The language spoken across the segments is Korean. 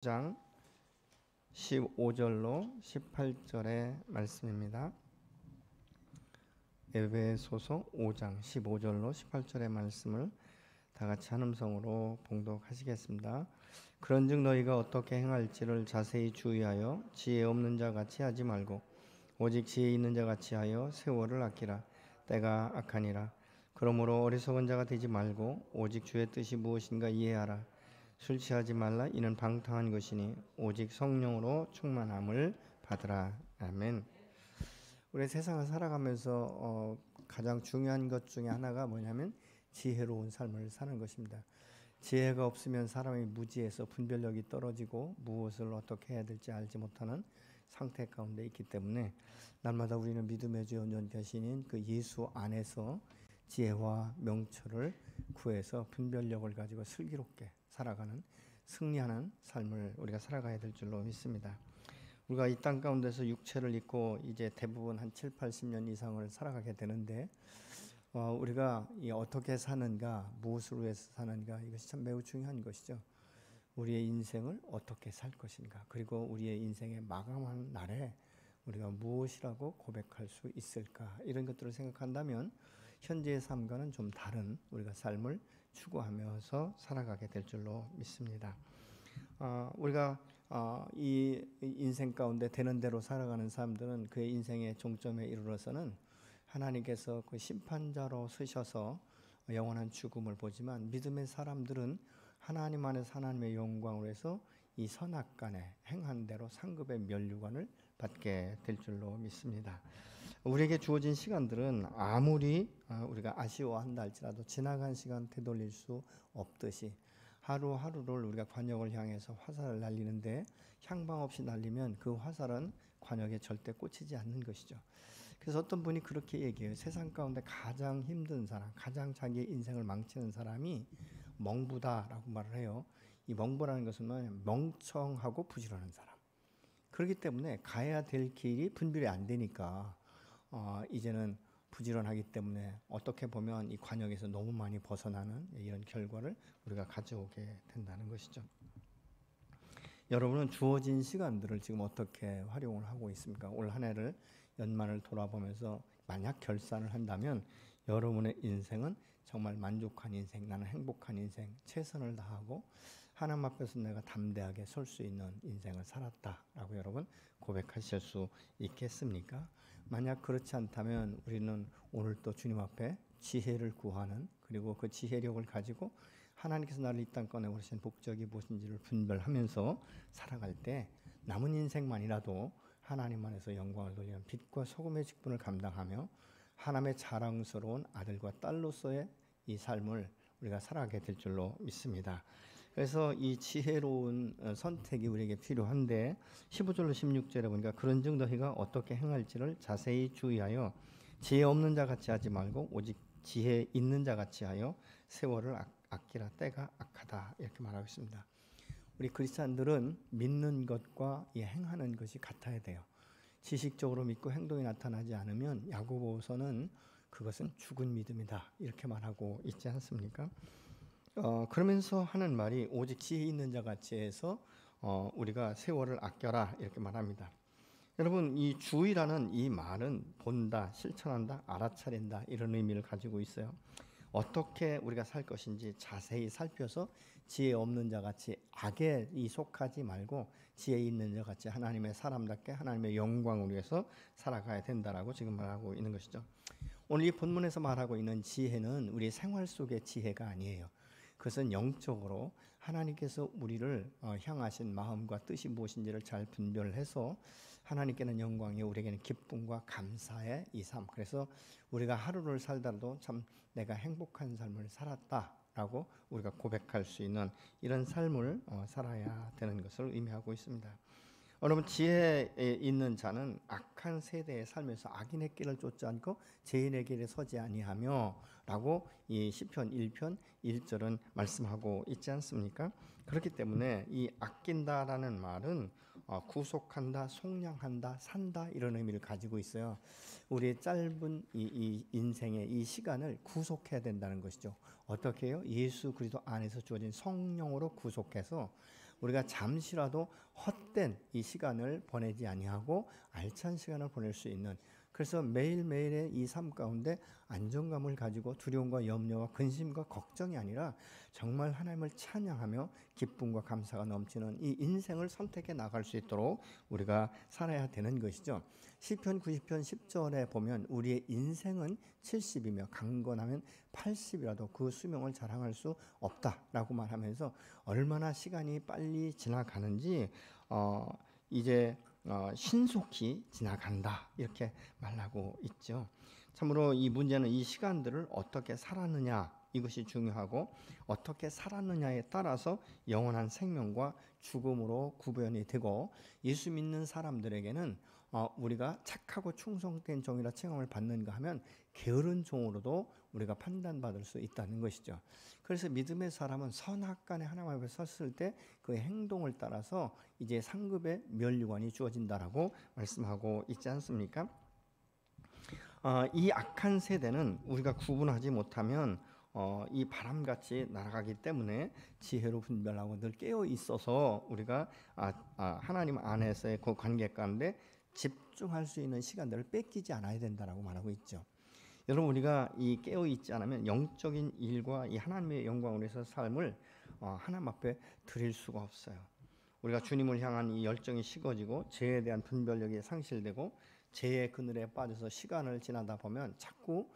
장 15절로 18절의 말씀입니다. 에베소서 5장 15절로 18절의 말씀을 다 같이 한음성으로 봉독하시겠습니다. 그런즉 너희가 어떻게 행할지를 자세히 주의하여 지혜 없는 자 같이 하지 말고 오직 지혜 있는 자 같이 하여 세월을 아끼라. 때가 악하니라. 그러므로 어리석은 자가 되지 말고 오직 주의 뜻이 무엇인가 이해하라. 술 취하지 말라. 이는 방탕한 것이니 오직 성령으로 충만함을 받으라. 아멘. 우리 세상을 살아가면서 가장 중요한 것 중에 하나가 뭐냐면 지혜로운 삶을 사는 것입니다. 지혜가 없으면 사람이 무지해서 분별력이 떨어지고 무엇을 어떻게 해야 될지 알지 못하는 상태 가운데 있기 때문에 날마다 우리는 믿음의 주 온전 되시는 그 예수 안에서 지혜와 명철을 구해서 분별력을 가지고 슬기롭게 살아가는 승리하는 삶을 우리가 살아가야 될 줄로 믿습니다. 우리가 이 땅 가운데서 육체를 입고 이제 대부분 한 7, 80년 이상을 살아가게 되는데 우리가 어떻게 사는가, 무엇을 위해서 사는가, 이것이 참 매우 중요한 것이죠. 우리의 인생을 어떻게 살 것인가, 그리고 우리의 인생의 마감하는 날에 우리가 무엇이라고 고백할 수 있을까, 이런 것들을 생각한다면 현재의 삶과는 좀 다른 우리가 삶을 추구하면서 살아가게 될 줄로 믿습니다. 우리가 이 인생 가운데 되는 대로 살아가는 사람들은 그의 인생의 종점에 이르러서는 하나님께서 그 심판자로 서셔서 영원한 죽음을 보지만, 믿음의 사람들은 하나님 안에서 하나님의 영광으로 해서 이 선악간에 행한 대로 상급의 면류관을 받게 될 줄로 믿습니다. 우리에게 주어진 시간들은 아무리 우리가 아쉬워한다 할지라도 지나간 시간 되돌릴 수 없듯이 하루하루를 우리가 관역을 향해서 화살을 날리는데 향방 없이 날리면 그 화살은 관역에 절대 꽂히지 않는 것이죠. 그래서 어떤 분이 그렇게 얘기해요. 세상 가운데 가장 힘든 사람, 가장 자기의 인생을 망치는 사람이 멍부다라고 말을 해요. 이 멍부라는 것은 뭐냐면 멍청하고 부지런한 사람. 그렇기 때문에 가야 될 길이 분별이 안 되니까 이제는 부지런하기 때문에 어떻게 보면 이 관역에서 너무 많이 벗어나는 이런 결과를 우리가 가져오게 된다는 것이죠. 여러분은 주어진 시간들을 지금 어떻게 활용을 하고 있습니까? 올 한 해를 연말을 돌아보면서 만약 결산을 한다면 여러분의 인생은 정말 만족한 인생, 나는 행복한 인생, 최선을 다하고 하나님 앞에서 내가 담대하게 설 수 있는 인생을 살았다라고 여러분 고백하실 수 있겠습니까? 만약 그렇지 않다면 우리는 오늘 또 주님 앞에 지혜를 구하는, 그리고 그 지혜력을 가지고 하나님께서 나를 이 땅 꺼내오신 목적이 무엇인지를 분별하면서 살아갈 때 남은 인생만이라도 하나님 안에서 영광을 돌리는 빛과 소금의 직분을 감당하며 하나님의 자랑스러운 아들과 딸로서의 이 삶을 우리가 살아가게 될 줄로 믿습니다. 그래서 이 지혜로운 선택이 우리에게 필요한데 15절로 16절에 보니까 그런즉 너희가 어떻게 행할지를 자세히 주의하여 지혜 없는 자 같이 하지 말고 오직 지혜 있는 자 같이 하여 세월을 아끼라. 때가 악하다, 이렇게 말하고 있습니다. 우리 크리스찬들은 믿는 것과 행하는 것이 같아야 돼요. 지식적으로 믿고 행동이 나타나지 않으면 야고보서는 그것은 죽은 믿음이다, 이렇게 말하고 있지 않습니까? 그러면서 하는 말이 오직 지혜 있는 자 같이 해서 우리가 세월을 아껴라, 이렇게 말합니다. 여러분, 이 주의라는 이 말은 본다, 실천한다, 알아차린다, 이런 의미를 가지고 있어요. 어떻게 우리가 살 것인지 자세히 살펴서 지혜 없는 자같이 악에 속하지 말고 지혜 있는 자같이 하나님의 사람답게 하나님의 영광을 위해서 살아가야 된다라고 지금 말하고 있는 것이죠. 오늘 이 본문에서 말하고 있는 지혜는 우리 생활 속의 지혜가 아니에요. 그것은 영적으로 하나님께서 우리를 향하신 마음과 뜻이 무엇인지를 잘 분별해서 하나님께는 영광이, 우리에게는 기쁨과 감사의 이 삶. 그래서 우리가 하루를 살다도 참 내가 행복한 삶을 살았다라고 우리가 고백할 수 있는 이런 삶을 살아야 되는 것을 의미하고 있습니다. 여러분, 지혜에 있는 자는 악한 세대의 삶에서 악인의 길을 쫓지 않고 죄인의 길에 서지 아니하며 라고 이 시편 1편 1절은 말씀하고 있지 않습니까? 그렇기 때문에 이 아낀다라는 말은 구속한다, 속량한다, 산다, 이런 의미를 가지고 있어요. 우리의 짧은 이 인생의 이 시간을 구속해야 된다는 것이죠. 어떻게 해요? 예수 그리스도 안에서 주어진 성령으로 구속해서 우리가 잠시라도 헛된 이 시간을 보내지 아니하고 알찬 시간을 보낼 수 있는, 그래서 매일매일의 이 삶 가운데 안정감을 가지고 두려움과 염려와 근심과 걱정이 아니라 정말 하나님을 찬양하며 기쁨과 감사가 넘치는 이 인생을 선택해 나갈 수 있도록 우리가 살아야 되는 것이죠. 시편 90편 10절에 보면 우리의 인생은 70이며 강건하면 80이라도 그 수명을 자랑할 수 없다라고 말하면서 얼마나 시간이 빨리 지나가는지 이제 신속히 지나간다 이렇게 말하고 있죠. 참으로 이 문제는 이 시간들을 어떻게 살았느냐, 이것이 중요하고 어떻게 살았느냐에 따라서 영원한 생명과 죽음으로 구분이 되고, 예수 믿는 사람들에게는 우리가 착하고 충성된 종이라 칭함을 받는가 하면 게으른 종으로도 우리가 판단받을 수 있다는 것이죠. 그래서 믿음의 사람은 선악간에 하나님 앞에 섰을 때 그 행동을 따라서 이제 상급의 면류관이 주어진다라고 말씀하고 있지 않습니까? 이 악한 세대는 우리가 구분하지 못하면 이 바람같이 날아가기 때문에 지혜로 분별하고 늘 깨어 있어서 우리가 하나님 안에서의 그 관계 가운데 집중할 수 있는 시간들을 뺏기지 않아야 된다라고 말하고 있죠. 여러분, 우리가 이 깨어 있지 않으면 영적인 일과 이 하나님의 영광을 위해서 삶을 하나님 앞에 드릴 수가 없어요. 우리가 주님을 향한 이 열정이 식어지고 죄에 대한 분별력이 상실되고 죄의 그늘에 빠져서 시간을 지나다 보면 자꾸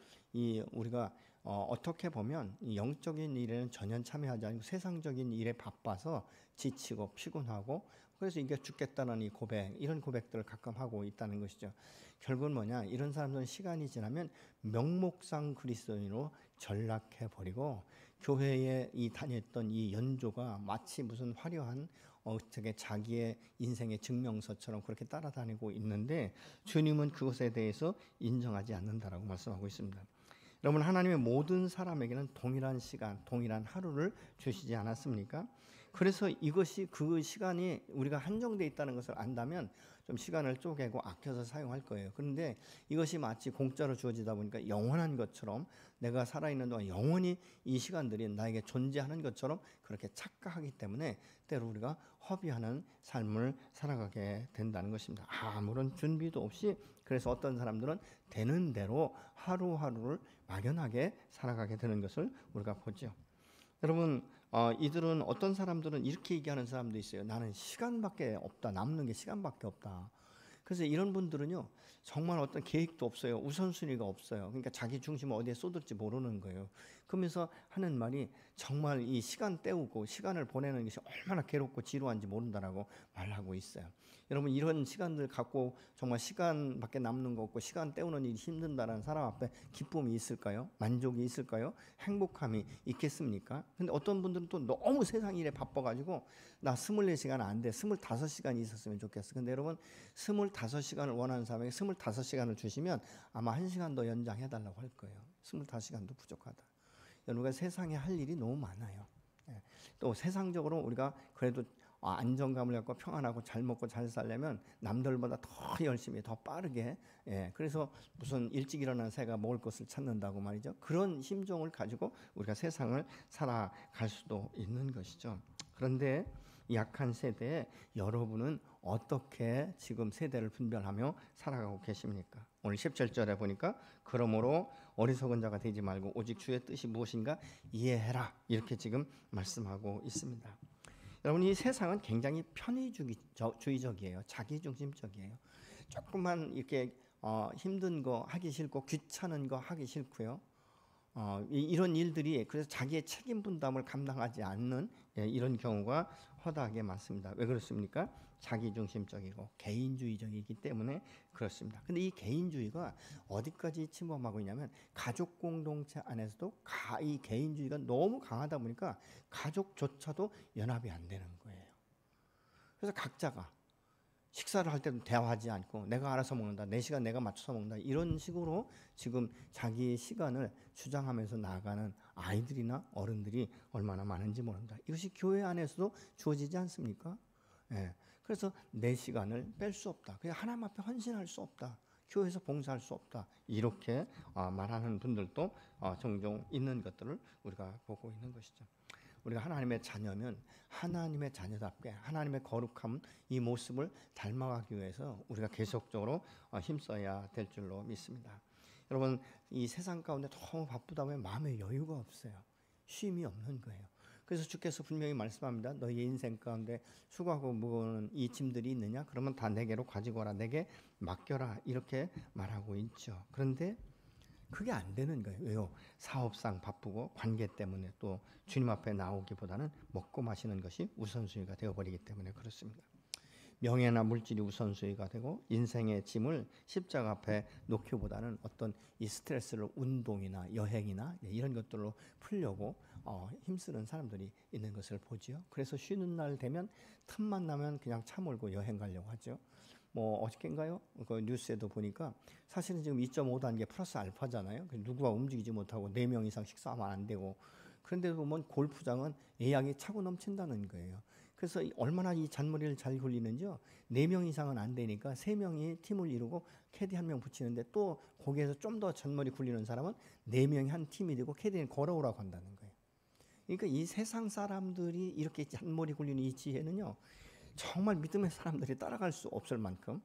우리가 어떻게 보면 이 영적인 일에는 전혀 참여하지 않고 세상적인 일에 바빠서 지치고 피곤하고, 그래서 이게 죽겠다는 이 고백, 이런 고백들을 가끔 하고 있다는 것이죠. 결국은 뭐냐, 이런 사람들은 시간이 지나면 명목상 그리스도인으로 전락해 버리고 교회에 다녔던 이 연조가 마치 무슨 화려한 어떻게 자기의 인생의 증명서처럼 그렇게 따라다니고 있는데 주님은 그것에 대해서 인정하지 않는다라고 말씀하고 있습니다. 여러분, 하나님의 모든 사람에게는 동일한 시간, 동일한 하루를 주시지 않았습니까? 그래서 이것이 그 시간이 우리가 한정되어 있다는 것을 안다면 좀 시간을 쪼개고 아껴서 사용할 거예요. 그런데 이것이 마치 공짜로 주어지다 보니까 영원한 것처럼, 내가 살아있는 동안 영원히 이 시간들이 나에게 존재하는 것처럼 그렇게 착각하기 때문에 때로 우리가 허비하는 삶을 살아가게 된다는 것입니다. 아무런 준비도 없이, 그래서 어떤 사람들은 되는 대로 하루하루를 막연하게 살아가게 되는 것을 우리가 보죠. 여러분, 이들은, 어떤 사람들은 이렇게 얘기하는 사람도 있어요. 나는 시간밖에 없다. 남는 게 시간밖에 없다. 그래서 이런 분들은요, 정말 어떤 계획도 없어요. 우선순위가 없어요. 그러니까 자기 중심을 어디에 쏟을지 모르는 거예요. 그러면서 하는 말이 정말 이 시간 때우고 시간을 보내는 것이 얼마나 괴롭고 지루한지 모른다라고 말하고 있어요. 여러분, 이런 시간들 갖고 정말 시간밖에 남는 거 없고 시간 때우는 일이 힘든다라는 사람 앞에 기쁨이 있을까요? 만족이 있을까요? 행복함이 있겠습니까? 근데 어떤 분들은 또 너무 세상 일에 바빠가지고 나 24시간 안 돼, 25시간이 있었으면 좋겠어. 근데 여러분, 25시간을 원하는 사람에게 25시간을 주시면 아마 1시간 더 연장해달라고 할 거예요. 25시간도 부족하다. 여러분가 세상에 할 일이 너무 많아요. 또 세상적으로 우리가 그래도 안정감을 갖고 평안하고 잘 먹고 잘 살려면 남들보다 더 열심히, 더 빠르게, 그래서 무슨 일찍 일어난 새가 먹을 것을 찾는다고 말이죠. 그런 심정을 가지고 우리가 세상을 살아갈 수도 있는 것이죠. 그런데 이 약한 세대에 여러분은 어떻게 지금 세대를 분별하며 살아가고 계십니까? 오늘 17절에 보니까 그러므로 어리석은 자가 되지 말고 오직 주의 뜻이 무엇인가 이해해라, 이렇게 지금 말씀하고 있습니다. 여러분, 이 세상은 굉장히 편의주의적이에요. 자기중심적이에요. 조금만 이렇게 힘든 거 하기 싫고 귀찮은 거 하기 싫고요. 이런 일들이, 그래서 자기의 책임 분담을 감당하지 않는 이런 경우가 허다하게 많습니다. 왜 그렇습니까? 자기중심적이고 개인주의적이기 때문에 그렇습니다. 근데 이 개인주의가 어디까지 침범하고 있냐면 가족 공동체 안에서도 이 개인주의가 너무 강하다 보니까 가족조차도 연합이 안 되는 거예요. 그래서 각자가 식사를 할 때도 대화하지 않고 내가 알아서 먹는다, 내 시간 내가 맞춰서 먹는다, 이런 식으로 지금 자기의 시간을 주장하면서 나아가는 아이들이나 어른들이 얼마나 많은지 모른다. 이것이 교회 안에서도 주어지지 않습니까? 그래서 내 시간을 뺄 수 없다. 그냥 하나님 앞에 헌신할 수 없다. 교회에서 봉사할 수 없다. 이렇게 말하는 분들도 종종 있는 것들을 우리가 보고 있는 것이죠. 우리가 하나님의 자녀면 하나님의 자녀답게 하나님의 거룩함 이 모습을 닮아가기 위해서 우리가 계속적으로 힘써야 될 줄로 믿습니다. 여러분 이 세상 가운데 너무 바쁘다 보면 마음에 여유가 없어요. 쉼이 없는 거예요. 그래서 주께서 분명히 말씀합니다. 너희 인생 가운데 수고하고 무거운 이 짐들이 있느냐? 그러면 다 내게로 가지고 와라. 내게 맡겨라. 이렇게 말하고 있죠. 그런데 그게 안 되는 거예요. 왜요? 사업상 바쁘고 관계 때문에 또 주님 앞에 나오기보다는 먹고 마시는 것이 우선순위가 되어버리기 때문에 그렇습니다. 명예나 물질이 우선순위가 되고 인생의 짐을 십자가 앞에 놓기보다는 어떤 이 스트레스를 운동이나 여행이나 이런 것들로 풀려고 힘쓰는 사람들이 있는 것을 보지요. 그래서 쉬는 날 되면 틈만 나면 그냥 차 몰고 여행 가려고 하죠. 뭐 어저께인가요? 그 뉴스에도 보니까 사실은 지금 2.5단계 플러스 알파잖아요. 누구와 움직이지 못하고 4명 이상 식사하면 안 되고 그런데도 보면 골프장은 예약이 차고 넘친다는 거예요. 그래서 얼마나 이 잔머리를 잘 굴리는지요. 4명 이상은 안 되니까 3명이 팀을 이루고 캐디 1명 붙이는데 또 거기에서 좀 더 잔머리 굴리는 사람은 4명이 한 팀이 되고 캐디는 걸어오라고 한다는 거예요. 그러니까 이 세상 사람들이 이렇게 잔머리 굴리는 이 지혜는요. 정말 믿음의 사람들이 따라갈 수 없을 만큼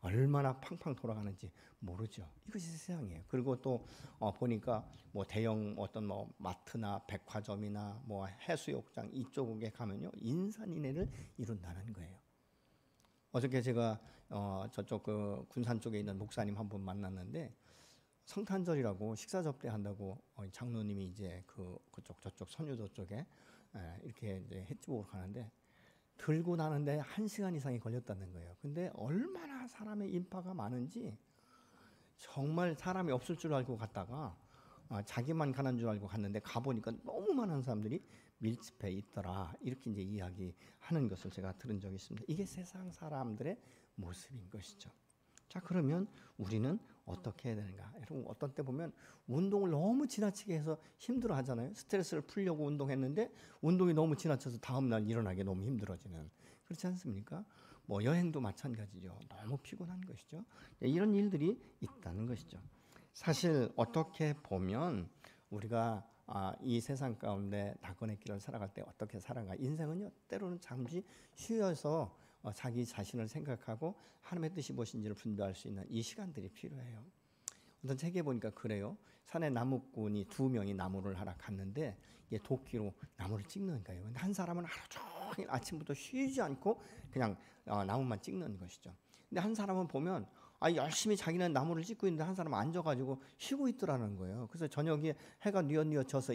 얼마나 팡팡 돌아가는지 모르죠. 이것이 세상이에요. 그리고 또 보니까 뭐 대형 어떤 뭐 마트나 백화점이나 뭐 해수욕장 이쪽에 가면요 인산인해를 이룬다는 거예요. 어저께 제가 저쪽 그 군산 쪽에 있는 목사님 한 분 만났는데 성탄절이라고 식사 접대한다고 장로님이 이제 그쪽 저쪽 선유도 쪽에 이렇게 이제 횟집으로 가는데. 들고 나는데 1시간 이상이 걸렸다는 거예요. 근데 얼마나 사람의 인파가 많은지 정말 사람이 없을 줄 알고 갔다가 자기만 가는 줄 알고 갔는데 가보니까 너무 많은 사람들이 밀집해 있더라. 이렇게 이제 이야기하는 것을 제가 들은 적이 있습니다. 이게 세상 사람들의 모습인 것이죠. 자, 그러면 우리는 어떻게 해야 되는가? 여러분 어떤 때 보면 운동을 너무 지나치게 해서 힘들어 하잖아요. 스트레스를 풀려고 운동했는데 운동이 너무 지나쳐서 다음날 일어나기 너무 힘들어지는 그렇지 않습니까? 뭐 여행도 마찬가지죠. 너무 피곤한 것이죠. 이런 일들이 있다는 것이죠. 사실 어떻게 보면 우리가 이 세상 가운데 낙원의 길을 살아갈 때 어떻게 살아가? 인생은요 때로는 잠시 쉬어서 자기 자신을 생각하고 하나님의 뜻이 무엇인지를 분별할 수 있는 이 시간들이 필요해요. 어떤 책에 보니까 그래요. 산에 나무꾼이 2명이 나무를 하러 갔는데 도끼로 나무를 찍는 거예요. 근데 한 사람은 하루 종일 아침부터 쉬지 않고 그냥 나무만 찍는 것이죠. 근데 한 사람은 보면 열심히 자기는 나무를 찍고 있는데 한 사람은 앉아가지고 쉬고 있더라는 거예요. 그래서 저녁에 해가 뉘어져서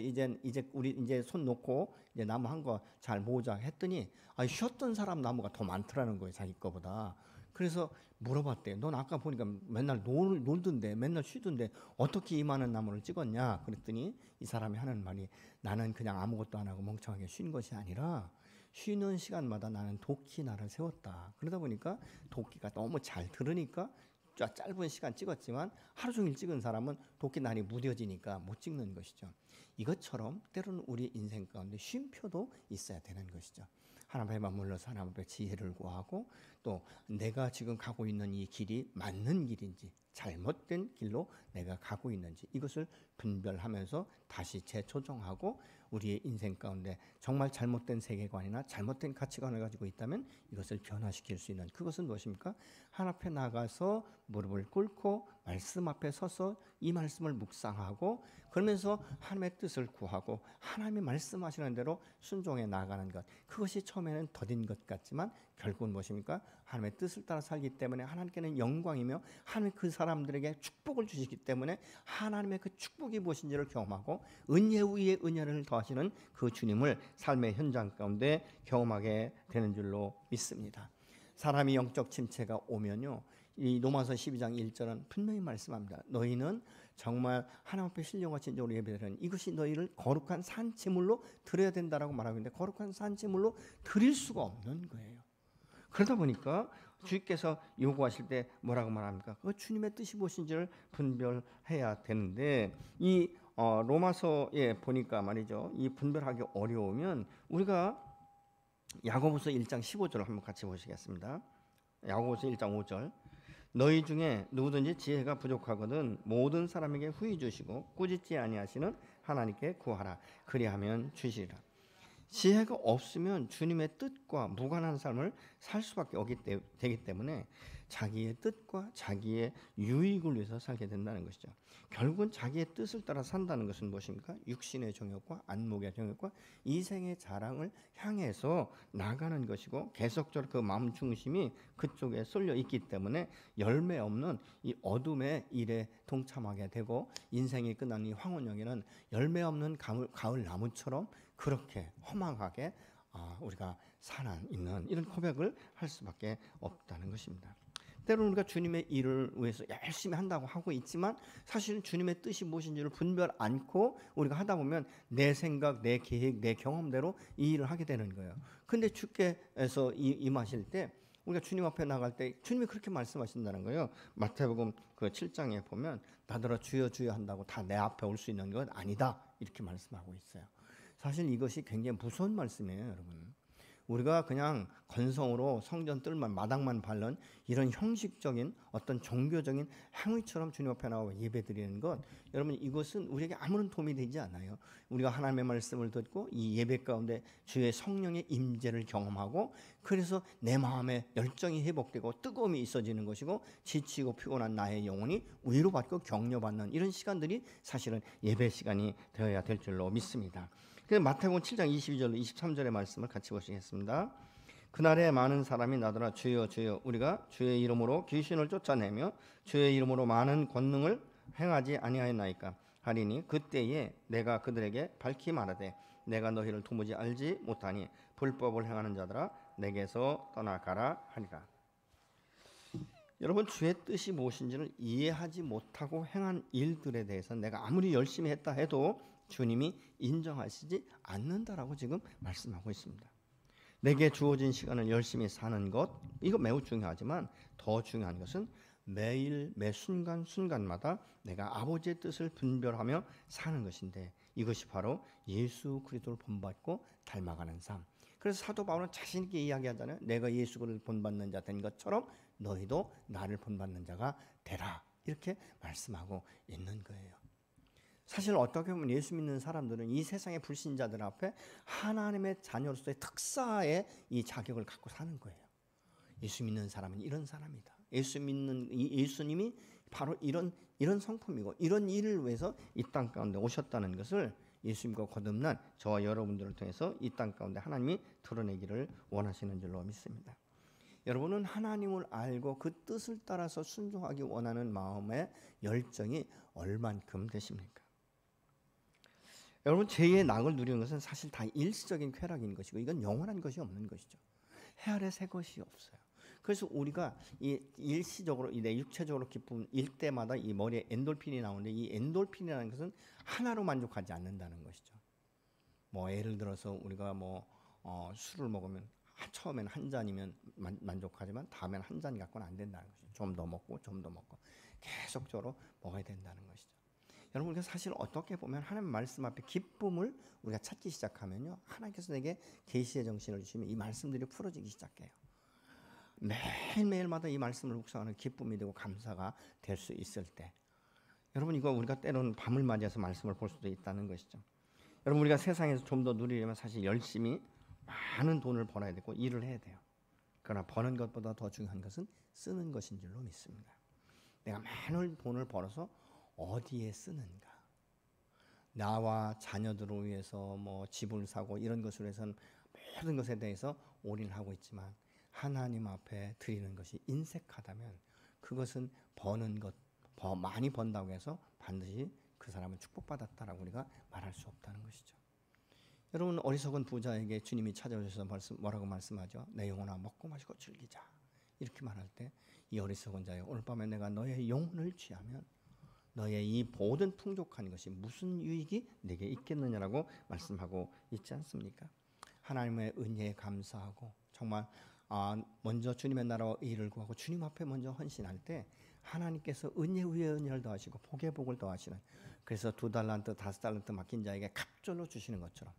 우리 이제 손 놓고 이제 나무 한 거 잘 모으자 했더니 쉬었던 사람 나무가 더 많더라는 거예요. 자기 거보다. 그래서 물어봤대요. 넌 아까 보니까 맨날 놀던데 맨날 쉬던데 어떻게 이 많은 나무를 찍었냐? 그랬더니 이 사람이 하는 말이 나는 그냥 아무것도 안 하고 멍청하게 쉰 것이 아니라 쉬는 시간마다 나는 도끼 날을 세웠다. 그러다 보니까 도끼가 너무 잘 들으니까 짧은 시간 찍었지만 하루 종일 찍은 사람은 도끼 날이 무뎌지니까 못 찍는 것이죠. 이것처럼 때로는 우리 인생 가운데 쉼표도 있어야 되는 것이죠. 하나님의 맞물려서 하나님 앞에 지혜를 구하고 또 내가 지금 가고 있는 이 길이 맞는 길인지 잘못된 길로 내가 가고 있는지 이것을 분별하면서 다시 재조정하고 우리의 인생 가운데 정말 잘못된 세계관이나 잘못된 가치관을 가지고 있다면 이것을 변화시킬 수 있는 그것은 무엇입니까? 하나님 앞에 나가서 무릎을 꿇고 말씀 앞에 서서 이 말씀을 묵상하고 그러면서 하나님의 뜻을 구하고 하나님이 말씀하시는 대로 순종해 나가는 것 그것이 처음에는 더딘 것 같지만 결국은 무엇입니까? 하나님의 뜻을 따라 살기 때문에 하나님께는 영광이며 하나님이 그 사람들에게 축복을 주시기 때문에 하나님의 그 축복이 무엇인지를 경험하고 은혜 위에 은혜를 더하시는 그 주님을 삶의 현장 가운데 경험하게 되는 줄로 믿습니다. 사람이 영적 침체가 오면요 이 로마서 12장 1절은 분명히 말씀합니다. 너희는 정말 하나님 앞에 신령과 진정으로 예배드리는 이것이 너희를 거룩한 산제물로 드려야 된다라고 말하고 있는데 거룩한 산제물로 드릴 수가 없는 거예요. 그러다 보니까 주께서 요구하실 때 뭐라고 말합니까? 그 주님의 뜻이 무엇인지를 분별해야 되는데 이 로마서에 보니까 말이죠. 이 분별하기 어려우면 우리가 야고보서 1장 15절을 한번 같이 보시겠습니다. 야고보서 1장 5절 너희 중에 누구든지 지혜가 부족하거든 모든 사람에게 후히 주시고 꾸짖지 아니하시는 하나님께 구하라 그리하면 주시리라. 지혜가 없으면 주님의 뜻과 무관한 삶을 살 수밖에 되기 때문에 자기의 뜻과 자기의 유익을 위해서 살게 된다는 것이죠. 결국은 자기의 뜻을 따라 산다는 것은 무엇입니까? 육신의 정욕과 안목의 정욕과 이생의 자랑을 향해서 나가는 것이고, 계속적으로 그 마음 중심이 그쪽에 쏠려 있기 때문에 열매 없는 이 어둠의 일에 동참하게 되고, 인생이 끝난 이 황혼역에는 열매 없는 가을 나무처럼 그렇게 허망하게 우리가 살아 있는 이런 고백을 할 수밖에 없다는 것입니다. 때로는 우리가 주님의 일을 위해서 열심히 한다고 하고 있지만 사실은 주님의 뜻이 무엇인지를 분별 않고 우리가 하다 보면 내 생각, 내 계획, 내 경험대로 이 일을 하게 되는 거예요. 근데 주께서 임하실 때 우리가 주님 앞에 나갈 때 주님이 그렇게 말씀하신다는 거예요. 마태복음 그 7장에 보면 나더러 주여 주여 한다고 다 내 앞에 올 수 있는 건 아니다, 이렇게 말씀하고 있어요. 사실 이것이 굉장히 무서운 말씀이에요, 여러분. 우리가 그냥 건성으로 성전 뜰만 마당만 밟는 이런 형식적인 어떤 종교적인 행위처럼 주님 앞에 나와 예배드리는 것, 여러분 이것은 우리에게 아무런 도움이 되지 않아요. 우리가 하나님의 말씀을 듣고 이 예배 가운데 주의 성령의 임재를 경험하고, 그래서 내 마음에 열정이 회복되고 뜨거움이 있어지는 것이고, 지치고 피곤한 나의 영혼이 위로받고 격려받는 이런 시간들이 사실은 예배 시간이 되어야 될 줄로 믿습니다. 그래서 마태복음 7장 22절로 23절의 말씀을 같이 보시겠습니다. 그날에 많은 사람이 나더러 주여 주여 우리가 주의 이름으로 귀신을 쫓아내며 주의 이름으로 많은 권능을 행하지 아니하였나이까 하리니 그때에 내가 그들에게 밝히 말하되 내가 너희를 도무지 알지 못하니 불법을 행하는 자들아 내게서 떠나가라 하리라. 여러분, 주의 뜻이 무엇인지를 이해하지 못하고 행한 일들에 대해서 내가 아무리 열심히 했다 해도 주님이 인정하시지 않는다라고 지금 말씀하고 있습니다. 내게 주어진 시간을 열심히 사는 것, 이거 매우 중요하지만 더 중요한 것은 매일 매 순간순간마다 내가 아버지의 뜻을 분별하며 사는 것인데, 이것이 바로 예수 그리스도를 본받고 닮아가는 삶. 그래서 사도 바울은 자신 있게 이야기하잖아요. 내가 예수 그리스도를 본받는 자 된 것처럼 너희도 나를 본받는 자가 되라, 이렇게 말씀하고 있는 거예요. 사실 어떻게 보면 예수 믿는 사람들은 이 세상의 불신자들 앞에 하나님의 자녀로서의 특사의 이 자격을 갖고 사는 거예요. 예수 믿는 사람은 이런 사람이다. 예수 믿는 예수님이 바로 이런 성품이고 이런 일을 위해서 이 땅 가운데 오셨다는 것을 예수님과 거듭난 저와 여러분들을 통해서 이 땅 가운데 하나님이 드러내기를 원하시는 줄로 믿습니다. 여러분은 하나님을 알고 그 뜻을 따라서 순종하기 원하는 마음의 열정이 얼만큼 되십니까? 여러분, 죄의 낙을 누리는 것은 사실 다 일시적인 쾌락인 것이고 이건 영원한 것이 없는 것이죠. 해 아래 새 것이 없어요. 그래서 우리가 이 일시적으로 내 육체적으로 기쁨일 때마다 이 머리에 엔돌핀이 나오는데, 이 엔돌핀이라는 것은 하나로 만족하지 않는다는 것이죠. 뭐 예를 들어서 우리가 술을 먹으면 처음에는 한 잔이면 만족하지만 다음에는 한 잔 갖고는 안 된다는 것이죠. 좀 더 먹고 좀 더 먹고 계속적으로 먹어야 된다는 것이죠. 여러분, 그래서 사실 어떻게 보면 하나님 말씀 앞에 기쁨을 우리가 찾기 시작하면요, 하나님께서 내게 계시의 정신을 주시면 이 말씀들이 풀어지기 시작해요. 매일매일마다 이 말씀을 묵상하는 기쁨이 되고 감사가 될 수 있을 때, 여러분 이거 우리가 때로는 밤을 맞이해서 말씀을 볼 수도 있다는 것이죠. 여러분, 우리가 세상에서 좀 더 누리려면 사실 열심히 많은 돈을 벌어야 되고 일을 해야 돼요. 그러나 버는 것보다 더 중요한 것은 쓰는 것인 줄로 믿습니다. 내가 많은 돈을 벌어서 어디에 쓰는가? 나와 자녀들을 위해서 집을 사고 이런 것을 해서는 모든 것에 대해서 올인하고 있지만 하나님 앞에 드리는 것이 인색하다면 그것은 버는 것, 많이 번다고 해서 반드시 그 사람은 축복받았다라고 우리가 말할 수 없다는 것이죠. 여러분, 어리석은 부자에게 주님이 찾아오셔서 뭐라고 말씀하죠? 내 영혼아 먹고 마시고 즐기자, 이렇게 말할 때 이 어리석은 자여, 오늘 밤에 내가 너의 영혼을 취하면 너의 이 모든 풍족한 것이 무슨 유익이 내게 있겠느냐라고 말씀하고 있지 않습니까? 하나님의 은혜에 감사하고 정말 먼저 주님의 나라와 의를 구하고 주님 앞에 먼저 헌신할 때 하나님께서 은혜 위에 은혜를 더하시고 복에 복을 더하시는, 그래서 2달란트 5달란트 맡긴 자에게 갑절로 주시는 것처럼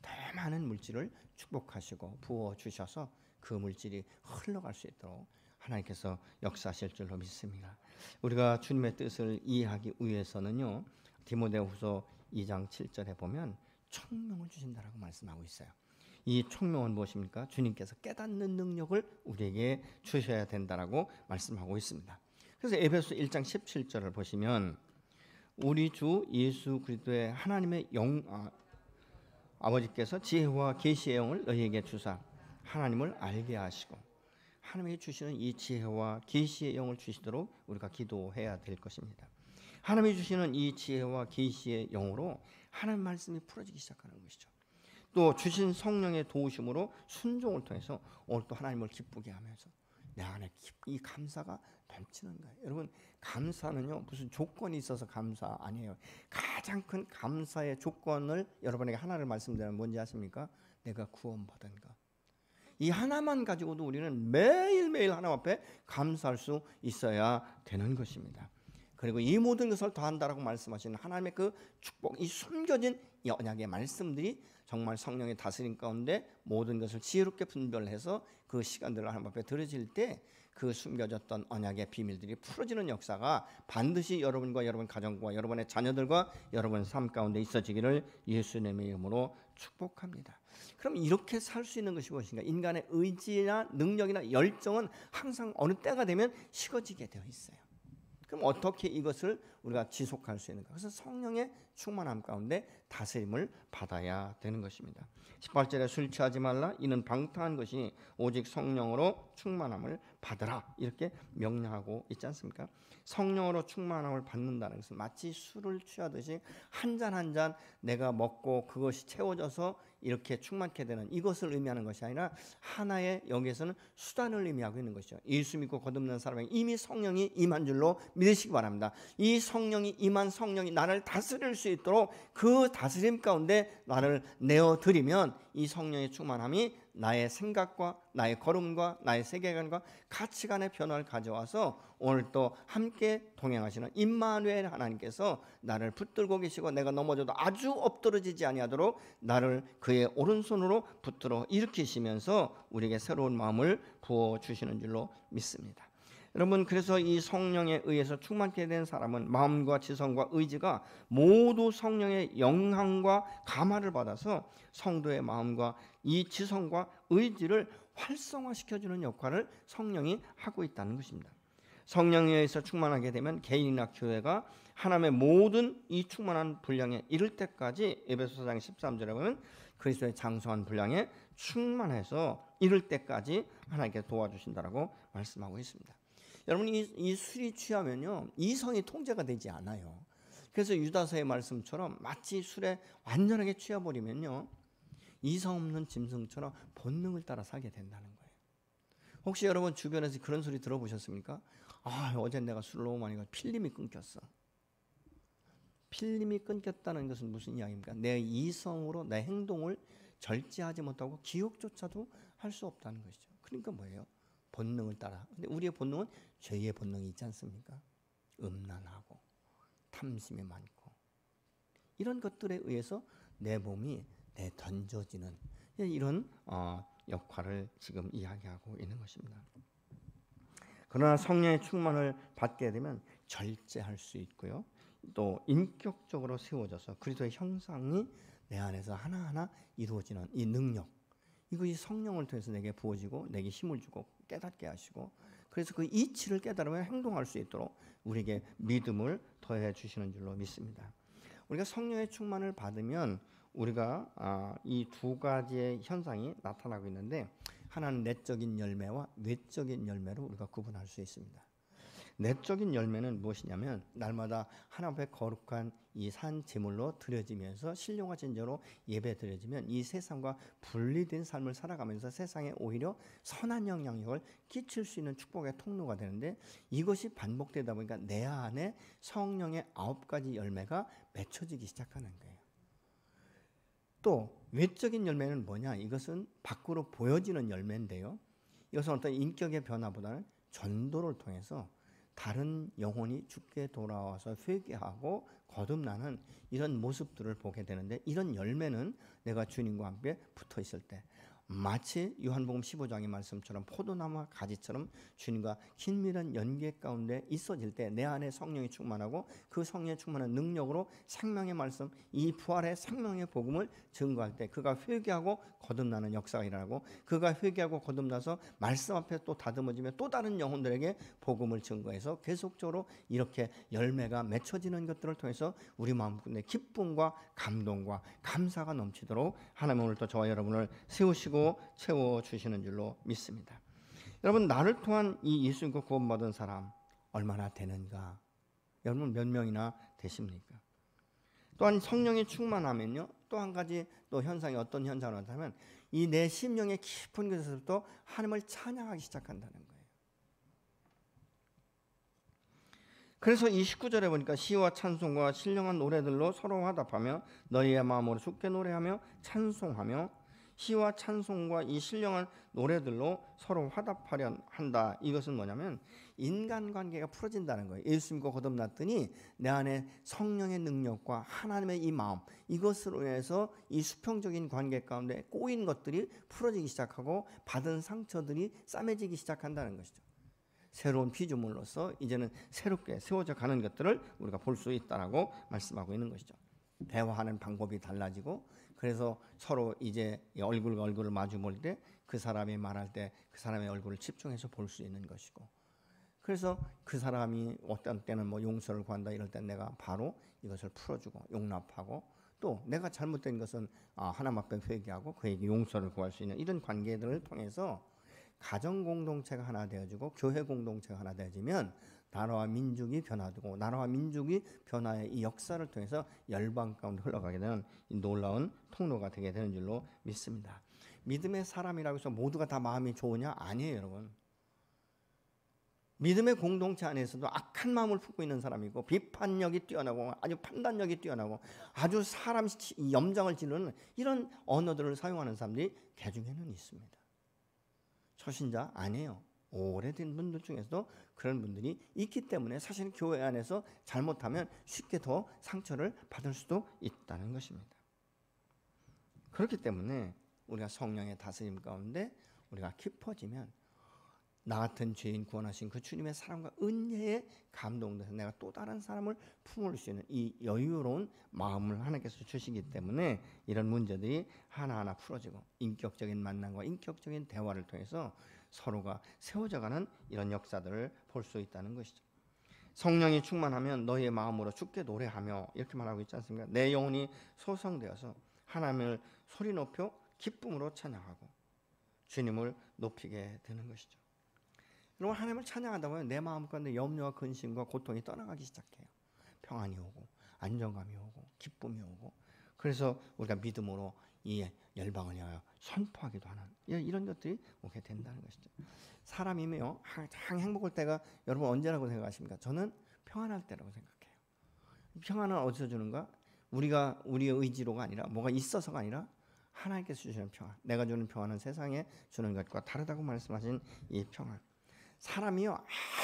더 많은 물질을 축복하시고 부어주셔서 그 물질이 흘러갈 수 있도록 하나님께서 역사하실 줄로 믿습니다. 우리가 주님의 뜻을 이해하기 위해서는요, 디모데후서 2장 7절에 보면 청명을 주신다라고 말씀하고 있어요. 이 총명은 무엇입니까? 주님께서 깨닫는 능력을 우리에게 주셔야 된다라고 말씀하고 있습니다. 그래서 에베소 1장 17절을 보시면 우리 주 예수 그리스도의 하나님의 아버지께서 지혜와 계시의 영을 너희에게 주사 하나님을 알게 하시고, 하나님이 주시는 이 지혜와 계시의 영을 주시도록 우리가 기도해야 될 것입니다. 하나님이 주시는 이 지혜와 계시의 영으로 하나님 말씀이 풀어지기 시작하는 것이죠. 또 주신 성령의 도우심으로 순종을 통해서 오늘 또 하나님을 기쁘게 하면서 내 안에 이 감사가 넘치는 거예요. 여러분, 감사는요 무슨 조건이 있어서 감사 아니에요. 가장 큰 감사의 조건을 여러분에게 하나를 말씀드리면 뭔지 아십니까? 내가 구원받은 것. 이 하나만 가지고도 우리는 매일매일 하나님 앞에 감사할 수 있어야 되는 것입니다. 그리고 이 모든 것을 더한다라고 말씀하시는 하나님의 그 축복, 이 숨겨진 이 언약의 말씀들이 정말 성령의 다스림 가운데 모든 것을 지혜롭게 분별해서 그 시간들을 하나님 앞에 드려질 때 그 숨겨졌던 언약의 비밀들이 풀어지는 역사가 반드시 여러분과 여러분 가정과 여러분의 자녀들과 여러분의 삶 가운데 있어지기를 예수님의 이름으로 축복합니다. 그럼 이렇게 살 수 있는 것이 무엇인가? 인간의 의지나 능력이나 열정은 항상 어느 때가 되면 식어지게 되어 있어요. 그럼 어떻게 이것을 우리가 지속할 수 있는가? 그래서 성령의 충만함 가운데 다스림을 받아야 되는 것입니다. 18절에 술 취하지 말라 이는 방탕한 것이 오직 성령으로 충만함을 받으라 이렇게 명령하고 있지 않습니까? 성령으로 충만함을 받는다는 것은 마치 술을 취하듯이 한 잔 한 잔 내가 먹고 그것이 채워져서 이렇게 충만케 되는 이것을 의미하는 것이 아니라 하나의 여기에서는 수단을 의미하고 있는 것이죠. 예수 믿고 거듭난 사람에게 이미 성령이 임한 줄로 믿으시기 바랍니다. 이 성령이 임한 성령이 나를 다스릴 수 있도록 그 다스림 가운데 나를 내어드리면 이 성령의 충만함이 나의 생각과 나의 걸음과 나의 세계관과 가치관의 변화를 가져와서 오늘 또 함께 동행하시는 임마누엘 하나님께서 나를 붙들고 계시고 내가 넘어져도 아주 엎드러지지 아니하도록 나를 그의 오른손으로 붙들어 일으키시면서 우리에게 새로운 마음을 부어주시는 줄로 믿습니다. 여러분, 그래서 이 성령에 의해서 충만케 된 사람은 마음과 지성과 의지가 모두 성령의 영향과 감화를 받아서 성도의 마음과 이 지성과 의지를 활성화시켜주는 역할을 성령이 하고 있다는 것입니다. 성령에 의해서 충만하게 되면 개인이나 교회가 하나님의 모든 이 충만한 분량에 이를 때까지 에베소서 13절에 보면 그리스도의 장성한 분량에 충만해서 이를 때까지 하나님께 도와주신다라고 말씀하고 있습니다. 여러분, 이 술이 취하면요 이성이 통제가 되지 않아요. 그래서 유다서의 말씀처럼 마치 술에 완전하게 취해버리면요 이성 없는 짐승처럼 본능을 따라 살게 된다는 거예요. 혹시 여러분 주변에서 그런 소리 들어보셨습니까? 아, 어제 내가 술을 너무 많이 가서 필름이 끊겼어. 필름이 끊겼다는 것은 무슨 이야기입니까? 내 이성으로 내 행동을 절제하지 못하고 기억조차도 할 수 없다는 것이죠. 그러니까 뭐예요? 본능을 따라. 근데 우리의 본능은 죄의 본능이 있지 않습니까? 음란하고 탐심이 많고 이런 것들에 의해서 내 몸이 내 던져지는 이런 역할을 지금 이야기하고 있는 것입니다. 그러나 성령의 충만을 받게 되면 절제할 수 있고요. 또 인격적으로 세워져서 그리스도의 형상이 내 안에서 하나하나 이루어지는 이 능력, 이것이 성령을 통해서 내게 부어지고 내게 힘을 주고 깨닫게 하시고 그래서 그 이치를 깨달으면 행동할 수 있도록 우리에게 믿음을 더해 주시는 줄로 믿습니다. 우리가 성령의 충만을 받으면 우리가 이 두 가지의 현상이 나타나고 있는데 하나는 내적인 열매와 외적인 열매로 우리가 구분할 수 있습니다. 내적인 열매는 무엇이냐면 날마다 하나님 앞에 거룩한 이 산 제물로 드려지면서 신령과 진정으로 예배 드려지면 이 세상과 분리된 삶을 살아가면서 세상에 오히려 선한 영향력을 끼칠 수 있는 축복의 통로가 되는데 이것이 반복되다 보니까 내 안에 성령의 9가지 열매가 맺혀지기 시작하는 거예요. 또 외적인 열매는 뭐냐? 이것은 밖으로 보여지는 열매인데요. 이것은 어떤 인격의 변화보다는 전도를 통해서 다른 영혼이 죽게 돌아와서 회개하고 거듭나는 이런 모습들을 보게 되는데 이런 열매는 내가 주님과 함께 붙어 있을 때 마치 요한복음 15장의 말씀처럼 포도나무와 가지처럼 주님과 긴밀한 연계 가운데 있어질 때 내 안에 성령이 충만하고 그 성령이 충만한 능력으로 생명의 말씀, 이 부활의 생명의 복음을 증거할 때 그가 회개하고 거듭나는 역사가 일어나고 그가 회개하고 거듭나서 말씀 앞에 또 다듬어지며 또 다른 영혼들에게 복음을 증거해서 계속적으로 이렇게 열매가 맺혀지는 것들을 통해서 우리 마음 가운데 기쁨과 감동과 감사가 넘치도록 하나님 오늘 또 저와 여러분을 세우시고 채워주시는 줄로 믿습니다. 여러분, 나를 통한 이 예수 믿고 구원받은 사람 얼마나 되는가? 여러분 몇 명이나 되십니까? 또한 성령이 충만하면요, 또 한 가지 또 현상이 어떤 현상을 나타나면 이 내 심령의 깊은 곳에서부터 하나님을 찬양하기 시작한다는 거예요. 그래서 이 19절에 보니까 시와 찬송과 신령한 노래들로 서로 화답하며 너희의 마음으로 주께 노래하며 찬송하며, 시와 찬송과 이 신령한 노래들로 서로 화답하려 한다. 이것은 뭐냐면 인간관계가 풀어진다는 거예요. 예수 믿고 거듭났더니 내 안에 성령의 능력과 하나님의 이 마음, 이것으로 인해서 이 수평적인 관계 가운데 꼬인 것들이 풀어지기 시작하고 받은 상처들이 싸매지기 시작한다는 것이죠. 새로운 피조물로서 이제는 새롭게 세워져 가는 것들을 우리가 볼 수 있다라고 말씀하고 있는 것이죠. 대화하는 방법이 달라지고, 그래서 서로 이제 얼굴과 얼굴을 마주 볼 때 그 사람이 말할 때 그 사람의 얼굴을 집중해서 볼 수 있는 것이고, 그래서 그 사람이 어떤 때는 뭐 용서를 구한다 이럴 때 내가 바로 이것을 풀어주고 용납하고, 또 내가 잘못된 것은 하나님 앞에 회개하고 그에게 용서를 구할 수 있는 이런 관계들을 통해서 가정 공동체가 하나 되어지고 교회 공동체가 하나 되어지면 나라와 민족이 변화되고, 나라와 민족이 변화의 이 역사를 통해서 열방 가운데 흘러가게 되는 이 놀라운 통로가 되게 되는 줄로 믿습니다. 믿음의 사람이라고 해서 모두가 다 마음이 좋으냐? 아니에요, 여러분. 믿음의 공동체 안에서도 악한 마음을 품고 있는 사람이고 비판력이 뛰어나고 아주 판단력이 뛰어나고 아주 사람 염장을 지르는 이런 언어들을 사용하는 사람들이 개 중에는 있습니다. 초신자 아니에요. 오래된 분들 중에서도 그런 분들이 있기 때문에 사실 교회 안에서 잘못하면 쉽게 더 상처를 받을 수도 있다는 것입니다. 그렇기 때문에 우리가 성령의 다스림 가운데 우리가 깊어지면 나 같은 죄인 구원하신 그 주님의 사랑과 은혜에 감동돼서 내가 또 다른 사람을 품을 수 있는 이 여유로운 마음을 하나님께서 주시기 때문에 이런 문제들이 하나하나 풀어지고 인격적인 만남과 인격적인 대화를 통해서 서로가 세워져가는 이런 역사들을 볼 수 있다는 것이죠. 성령이 충만하면 너희의 마음으로 주께 노래하며 이렇게 말하고 있지 않습니까? 내 영혼이 소성되어서 하나님을 소리 높여 기쁨으로 찬양하고 주님을 높이게 되는 것이죠. 여러분, 하나님을 찬양하다 보면 내 마음 가운데 염려와 근심과 고통이 떠나가기 시작해요. 평안이 오고 안정감이 오고 기쁨이 오고, 그래서 우리가 믿음으로 이 열방을 향하여 선포하기도 하는 이런 것들이 오게 된다는 것이죠. 사람이며 가장 행복할 때가 여러분 언제라고 생각하십니까? 저는 평안할 때라고 생각해요. 평안은 어디서 주는가? 우리가 우리의 의지로가 아니라 뭐가 있어서가 아니라 하나님께서 주시는 평안, 내가 주는 평안은 세상에 주는 것과 다르다고 말씀하신 이 평안. 사람이요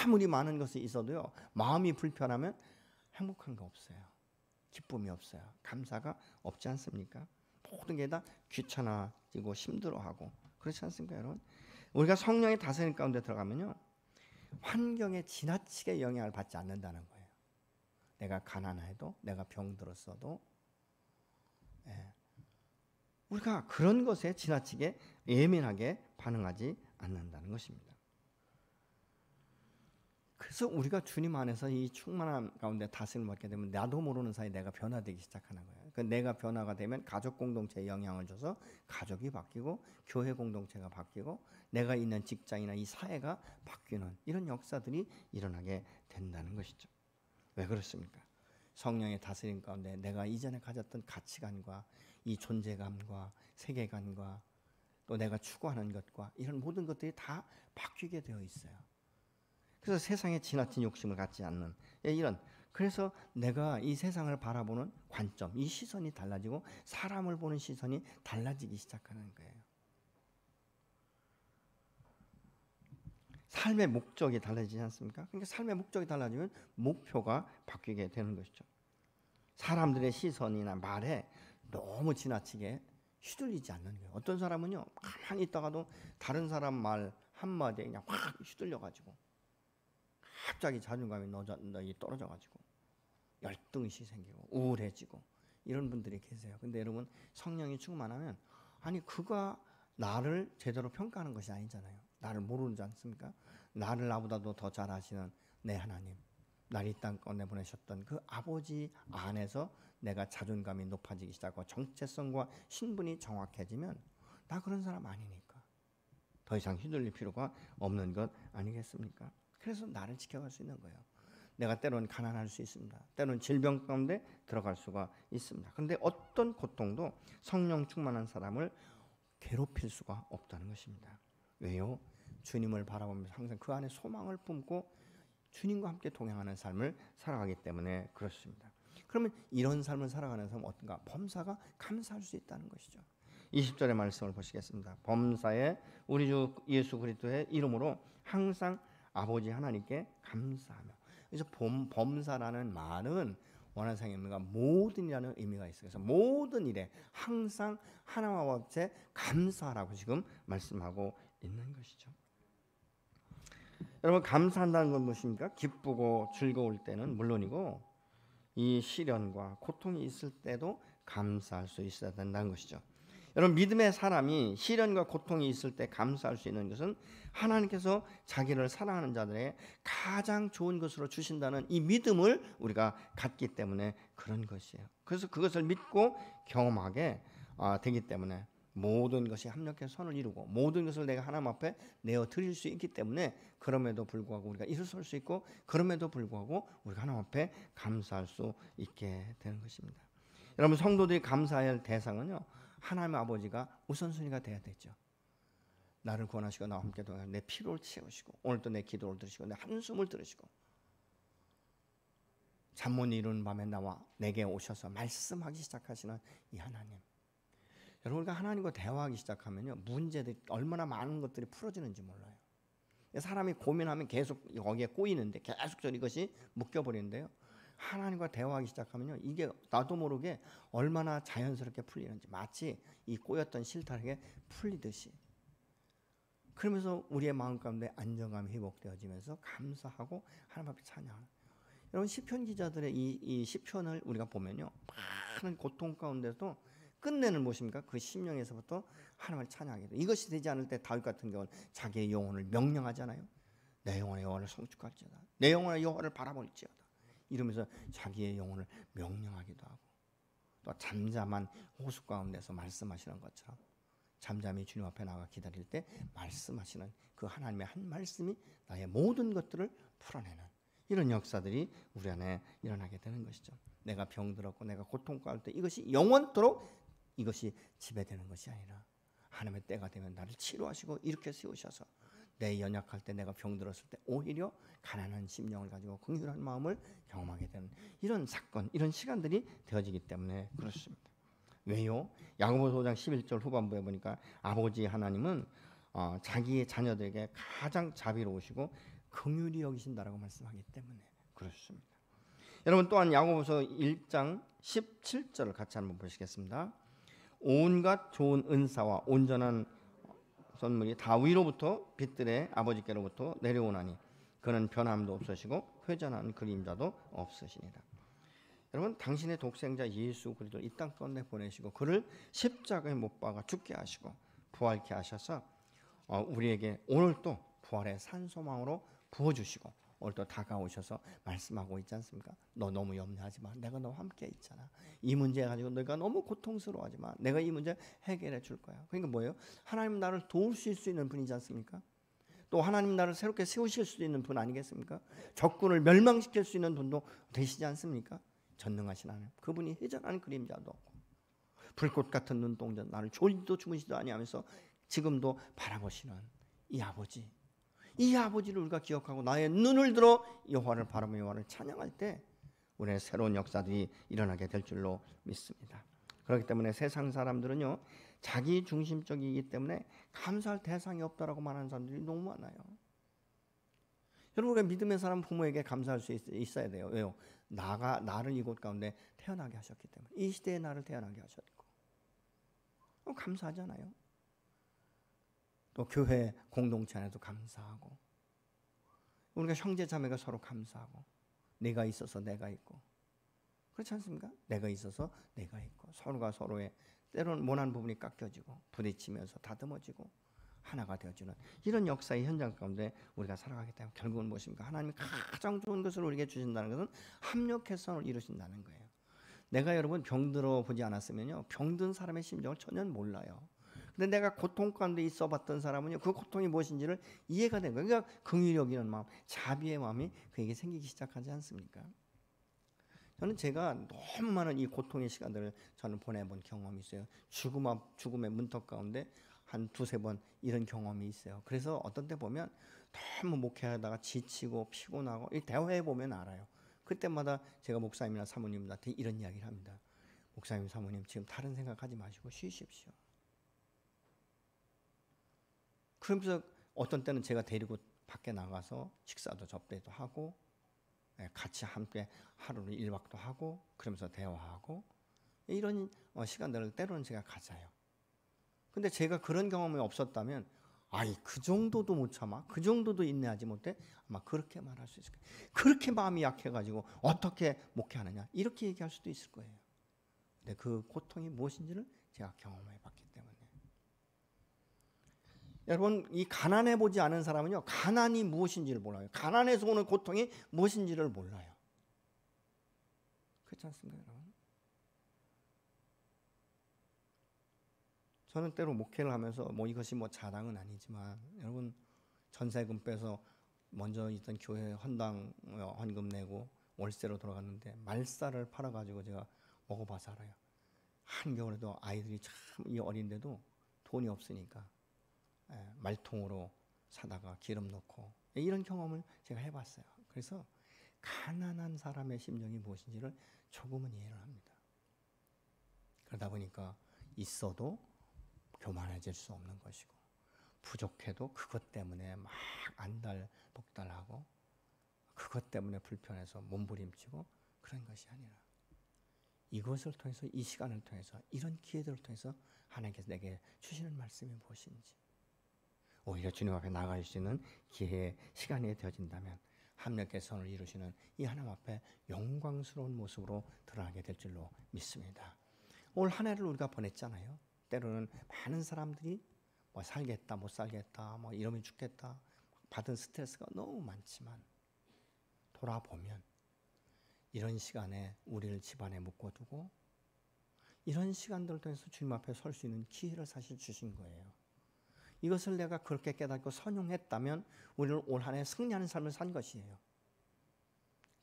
아무리 많은 것이 있어도요 마음이 불편하면 행복한 거 없어요. 기쁨이 없어요. 감사가 없지 않습니까? 모든 게 다 귀찮아지고 힘들어하고 그렇지 않습니까, 여러분? 우리가 성령의 다스림 가운데 들어가면요 환경에 지나치게 영향을 받지 않는다는 거예요. 내가 가난해도 내가 병들었어도 우리가 그런 것에 지나치게 예민하게 반응하지 않는다는 것입니다. 그래서 우리가 주님 안에서 이 충만함 가운데 다스림을 받게 되면 나도 모르는 사이 내가 변화되기 시작하는 거예요. 그 내가 변화가 되면 가족 공동체에 영향을 줘서 가족이 바뀌고 교회 공동체가 바뀌고 내가 있는 직장이나 이 사회가 바뀌는 이런 역사들이 일어나게 된다는 것이죠. 왜 그렇습니까? 성령의 다스림 가운데 내가 이전에 가졌던 가치관과 이 존재감과 세계관과 또 내가 추구하는 것과 이런 모든 것들이 다 바뀌게 되어 있어요. 그래서 세상에 지나친 욕심을 갖지 않는 이런, 그래서 내가 이 세상을 바라보는 관점, 이 시선이 달라지고 사람을 보는 시선이 달라지기 시작하는 거예요. 삶의 목적이 달라지지 않습니까? 그러니까 삶의 목적이 달라지면 목표가 바뀌게 되는 것이죠. 사람들의 시선이나 말에 너무 지나치게 휘둘리지 않는 거예요. 어떤 사람은요 가만히 있다가도 다른 사람 말 한마디에 그냥 확 휘둘려가지고 갑자기 자존감이 떨어져가지고 열등의식이 생기고 우울해지고 이런 분들이 계세요. 근데 여러분 성령이 충만하면 아니 그가 나를 제대로 평가하는 것이 아니잖아요. 나를 모르지 않습니까? 나를 나보다도 더 잘 아시는 내 하나님, 나를 이 땅에 보내셨던 그 아버지 안에서 내가 자존감이 높아지기 시작하고 정체성과 신분이 정확해지면 나 그런 사람 아니니까 더 이상 휘둘릴 필요가 없는 것 아니겠습니까? 그래서 나를 지켜갈 수 있는 거예요. 내가 때로는 가난할 수 있습니다. 때로는 질병 가운데 들어갈 수가 있습니다. 그런데 어떤 고통도 성령 충만한 사람을 괴롭힐 수가 없다는 것입니다. 왜요? 주님을 바라보면서 항상 그 안에 소망을 품고 주님과 함께 동행하는 삶을 살아가기 때문에 그렇습니다. 그러면 이런 삶을 살아가는 사람은 어떤가? 범사가 감사할 수 있다는 것이죠. 20절의 말씀을 보시겠습니다. 범사에 우리 주 예수 그리스도의 이름으로 항상 아버지 하나님께 감사하며. 그래서 범사라는 말은 원어상의 의미가 모든이라는 의미가 있어요. 그래서 모든 일에 항상 하나님과 함께 감사하라고 지금 말씀하고 있는 것이죠. 여러분 감사한다는 건 무엇입니까? 기쁘고 즐거울 때는 물론이고 이 시련과 고통이 있을 때도 감사할 수 있어야 된다는 것이죠. 여러분 믿음의 사람이 시련과 고통이 있을 때 감사할 수 있는 것은 하나님께서 자기를 사랑하는 자들의 가장 좋은 것으로 주신다는 이 믿음을 우리가 갖기 때문에 그런 것이에요. 그래서 그것을 믿고 경험하게 되기 때문에 모든 것이 합력해서 선을 이루고 모든 것을 내가 하나님 앞에 내어 드릴 수 있기 때문에 그럼에도 불구하고 우리가 일어설 수 있고 그럼에도 불구하고 우리가 하나님 앞에 감사할 수 있게 되는 것입니다. 여러분 성도들이 감사해야 할 대상은요 하나님의 아버지가 우선순위가 돼야 되죠. 나를 구원하시고 나와 함께 동행하시고 내 피로를 채우시고 오늘도 내 기도를 들으시고 내 한숨을 들으시고 잠 못 이루는 밤에 나와 내게 오셔서 말씀하기 시작하시는 이 하나님. 여러분 우리가 하나님과 대화하기 시작하면요 문제들이 얼마나 많은 것들이 풀어지는지 몰라요. 사람이 고민하면 계속 거기에 꼬이는데 계속 이것이 묶여버리는데요. 하나님과 대화하기 시작하면요 이게 나도 모르게 얼마나 자연스럽게 풀리는지 마치 이 꼬였던 실타래가 풀리듯이 그러면서 우리의 마음 가운데 안정감이 회복되어지면서 감사하고 하나님 앞에 찬양하는. 여러분 시편 기자들의 이 시편을 우리가 보면요 많은 고통 가운데도 끝내는 무엇입니까? 그 심령에서부터 하나님을 찬양하게 돼. 이것이 되지 않을 때 다윗 같은 경우는 자기의 영혼을 명령하잖아요. 내 영혼의 여호와를 송축할지어다. 내 영혼의 여호와를 바라볼지어다. 이러면서 자기의 영혼을 명령하기도 하고 또 잠잠한 호수 가운데서 말씀하시는 것처럼 잠잠히 주님 앞에 나가 기다릴 때 말씀하시는 그 하나님의 한 말씀이 나의 모든 것들을 풀어내는 이런 역사들이 우리 안에 일어나게 되는 것이죠. 내가 병들었고 내가 고통 가운데 때 이것이 영원토록 이것이 지배되는 것이 아니라 하나님의 때가 되면 나를 치료하시고 이렇게 세우셔서 내 연약할 때 내가 병들었을 때 오히려 가난한 심령을 가지고 긍휼한 마음을 경험하게 되는 이런 사건 이런 시간들이 되어지기 때문에 그렇습니다. 왜요? 야고보서 5장 11절 후반부에 보니까 아버지 하나님은 자기의 자녀들에게 가장 자비로우시고 긍휼히 여기신다라고 말씀하기 때문에 그렇습니다. 여러분 또한 야고보서 1장 17절을 같이 한번 보시겠습니다. 온갖 좋은 은사와 온전한 선물이 다 위로부터 빛들의 아버지께로부터 내려오나니 그는 변함도 없으시고 회전하는 그림자도 없으시니라. 여러분 당신의 독생자 예수 그리스도를 이 땅 가운데 보내시고 그를 십자가에 못 박아 죽게 하시고 부활케 하셔서 우리에게 오늘 또 부활의 산소망으로 부어주시고 오늘 또 다가오셔서 말씀하고 있지 않습니까? 너 너무 염려하지 마. 내가 너와 함께 있잖아. 이 문제 가지고 너가 너무 고통스러워하지 마. 내가 이 문제 해결해 줄 거야. 그러니까 뭐예요? 하나님 나를 도우실 수 있는 분이지 않습니까? 또 하나님 나를 새롭게 세우실 수 있는 분 아니겠습니까? 적군을 멸망시킬 수 있는 분도 되시지 않습니까? 전능하신 하나님. 그분이 회전하는 그림자도 없고 불꽃 같은 눈동자 나를 졸지도 주무시도 아니하면서 지금도 바라보시는 이 아버지. 이 아버지를 우리가 기억하고 나의 눈을 들어 여호와를 바라보며 여호와를 찬양할 때 우리의 새로운 역사들이 일어나게 될 줄로 믿습니다. 그렇기 때문에 세상 사람들은요 자기 중심적이기 때문에 감사할 대상이 없다라고 말하는 사람들이 너무 많아요. 여러분 우리가 믿음의 사람 부모에게 감사할 수 있어야 돼요. 왜요? 나를 이곳 가운데 태어나게 하셨기 때문에 이 시대에 나를 태어나게 하셨고 감사하잖아요. 또 교회 공동체 안에도 감사하고, 우리가 형제 자매가 서로 감사하고, 내가 있어서 내가 있고, 그렇지 않습니까? 내가 있어서 내가 있고, 서로가 서로의 때로는 모난 부분이 깎여지고 부딪히면서 다듬어지고 하나가 되어주는 이런 역사의 현장 가운데 우리가 살아가기 때문에 결국은 무엇입니까? 하나님이 가장 좋은 것을 우리에게 주신다는 것은 합력해서 이루신다는 거예요. 내가 여러분 병들어 보지 않았으면요, 병든 사람의 심정을 전혀 몰라요. 근데 내가 고통 가운데 있어봤던 사람은요, 그 고통이 무엇인지를 이해가 된 거예요. 그러니까 긍휼히 여기는 마음, 자비의 마음이 그에게 생기기 시작하지 않습니까? 저는 제가 너무 많은 이 고통의 시간들을 저는 보내본 경험이 있어요. 죽음의 문턱 가운데 한 두세 번 이런 경험이 있어요. 그래서 어떤 때 보면 너무 목회하다가 지치고 피곤하고, 이 대화해 보면 알아요. 그때마다 제가 목사님이나 사모님한테 이런 이야기를 합니다. 목사님, 사모님, 지금 다른 생각하지 마시고 쉬십시오. 그러면서 어떤 때는 제가 데리고 밖에 나가서 식사도 접대도 하고, 같이 함께 하루를 1박도 하고, 그러면서 대화하고, 이런 시간들을 때로는 제가 가져요. 근데 제가 그런 경험이 없었다면, 아이 그 정도도 못 참아? 그 정도도 인내하지 못해? 아마 그렇게 말할 수 있을 거예요. 그렇게 마음이 약해가지고 어떻게 목회하느냐, 이렇게 얘기할 수도 있을 거예요. 근데 그 고통이 무엇인지를 제가 경험해봤기 때문에. 여러분, 이 가난해 보지 않은 사람은요, 가난이 무엇인지를 몰라요. 가난에서 오는 고통이 무엇인지를 몰라요. 그렇지 않습니까, 여러분? 저는 때로 목회를 하면서 이것이 자랑은 아니지만, 여러분, 전세금 빼서 먼저 있던 교회 헌금 내고 월세로 돌아갔는데 말살을 팔아가지고 제가 먹어봐서 알아요. 한겨울에도 아이들이 참 어린데도 돈이 없으니까 말통으로 사다가 기름 넣고, 이런 경험을 제가 해봤어요. 그래서 가난한 사람의 심정이 무엇인지를 조금은 이해를 합니다. 그러다 보니까 있어도 교만해질 수 없는 것이고, 부족해도 그것 때문에 막 안달복달하고, 그것 때문에 불편해서 몸부림치고 그런 것이 아니라, 이것을 통해서, 이 시간을 통해서, 이런 기회들을 통해서 하나님께서 내게 주시는 말씀이 무엇인지, 오히려 주님 앞에 나아갈 수 있는 기회의 시간이 되어진다면 합력의 선을 이루시는 이 하나님 앞에 영광스러운 모습으로 드러나게 될 줄로 믿습니다. 올 한 해를 우리가 보냈잖아요. 때로는 많은 사람들이 살겠다 못 살겠다, 이러면 죽겠다, 받은 스트레스가 너무 많지만, 돌아보면 이런 시간에 우리를 집안에 묶어두고 이런 시간들을 통해서 주님 앞에 설 수 있는 기회를 사실 주신 거예요. 이것을 내가 그렇게 깨닫고 선용했다면 우리는 올 한 해 승리하는 삶을 산 것이에요.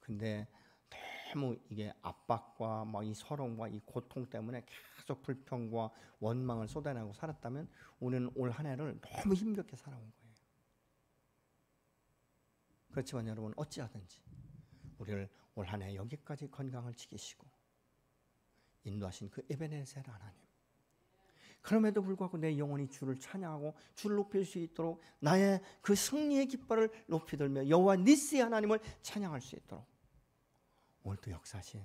근데 너무 이게 압박과 이 서러움과 이 고통 때문에 계속 불평과 원망을 쏟아내고 살았다면 우리는 올 한 해를 너무 힘겹게 살아온 거예요. 그렇지만 여러분, 어찌하든지 우리를 올 한 해 여기까지 건강을 지키시고 인도하신 그 에베네셀 하나님, 그럼에도 불구하고 내 영혼이 주를 찬양하고 주를 높일 수 있도록 나의 그 승리의 깃발을 높이 들며 여호와 니스의 하나님을 찬양할 수 있도록 오늘도 역사하신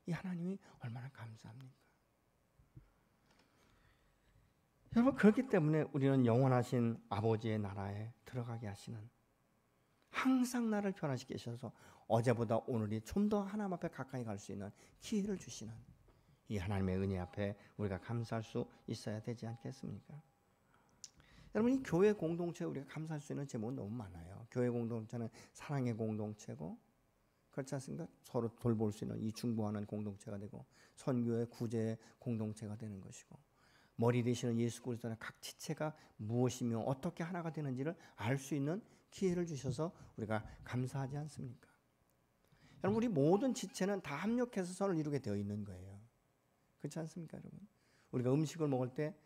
이 하나님이 얼마나 감사합니까? 여러분, 그렇기 때문에 우리는 영원하신 아버지의 나라에 들어가게 하시는, 항상 나를 변화시키셔서 어제보다 오늘이 좀 더 하나님 앞에 가까이 갈 수 있는 기회를 주시는 이 하나님의 은혜 앞에 우리가 감사할 수 있어야 되지 않겠습니까? 여러분, 이 교회 공동체에 우리가 감사할 수 있는 제목은 너무 많아요. 교회 공동체는 사랑의 공동체고, 그렇지 않습니까? 서로 돌볼 수 있는 이 중보하는 공동체가 되고, 선교의 구제의 공동체가 되는 것이고, 머리 되시는 예수 그리스도의 각 지체가 무엇이며 어떻게 하나가 되는지를 알 수 있는 기회를 주셔서 우리가 감사하지 않습니까? 여러분, 우리 모든 지체는 다 합력해서 선을 이루게 되어 있는 거예요. 그렇지 않습니까, 여러분? 우리가 음식을 먹을 때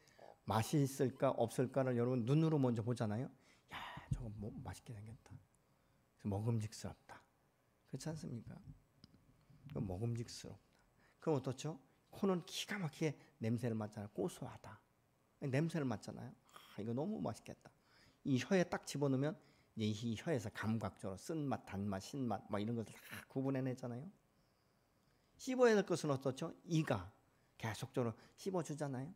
맛이 있을까 없을까를 여러분 눈으로 먼저 보잖아요. 야, 저거 맛있게 생겼다. 먹음직스럽다. 그렇지 않습니까? 먹음직스럽다. 그럼 어떻죠? 코는 기가 막히게 냄새를 맡잖아요. 고소하다. 냄새를 맡잖아요. 이거 너무 맛있겠다. 이 혀에 딱 집어넣으면 이 혀에서 감각적으로 쓴맛, 단맛, 신맛 이런 것을 다 구분해내잖아요. 씹어야 될 것은 어떻죠? 이가 계속적으로 씹어주잖아요.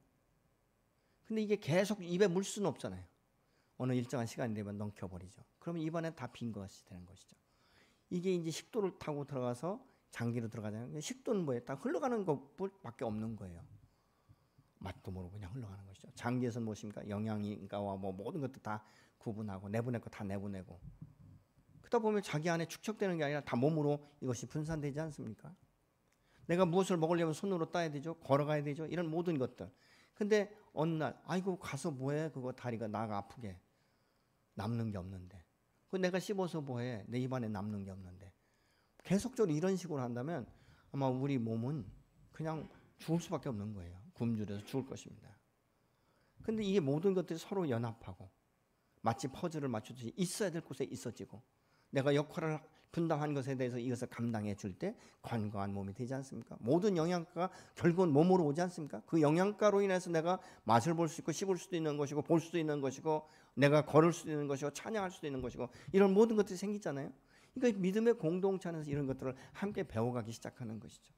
근데 이게 계속 입에 물 수는 없잖아요. 어느 일정한 시간이 되면 넘겨버리죠. 그러면 입안에 다 빈 것이 되는 것이죠. 이게 이제 식도를 타고 들어가서 장기로 들어가잖아요. 식도는 뭐예요? 딱 흘러가는 것밖에 없는 거예요. 맛도 모르고 그냥 흘러가는 것이죠. 장기에서는 무엇입니까? 영양인가와 뭐 모든 것도 다 구분하고 내보낼 거 다 내보내고. 그러다 보면 자기 안에 축적되는 게 아니라 다 몸으로 이것이 분산되지 않습니까? 내가 무엇을 먹으려면 손으로 따야 되죠. 걸어가야 되죠. 이런 모든 것들. 근데 어느 날 아이고 가서 뭐해? 그거 다리가 나가 아프게 남는 게 없는데. 그 내가 씹어서 뭐해? 내 입안에 남는 게 없는데. 계속적으로 이런 식으로 한다면 아마 우리 몸은 그냥 죽을 수밖에 없는 거예요. 굶주려서 죽을 것입니다. 근데 이게 모든 것들이 서로 연합하고 마치 퍼즐을 맞추듯이 있어야 될 곳에 있어지고 내가 역할을 분담한 것에 대해서 이것을 감당해 줄 때 건강한 몸이 되지 않습니까? 모든 영양가가 결국은 몸으로 오지 않습니까? 그 영양가로 인해서 내가 맛을 볼 수 있고 씹을 수도 있는 것이고 볼 수도 있는 것이고 내가 걸을 수도 있는 것이고 찬양할 수도 있는 것이고 이런 모든 것들이 생기잖아요. 그러니까 믿음의 공동체 안에서 이런 것들을 함께 배워가기 시작하는 것이죠.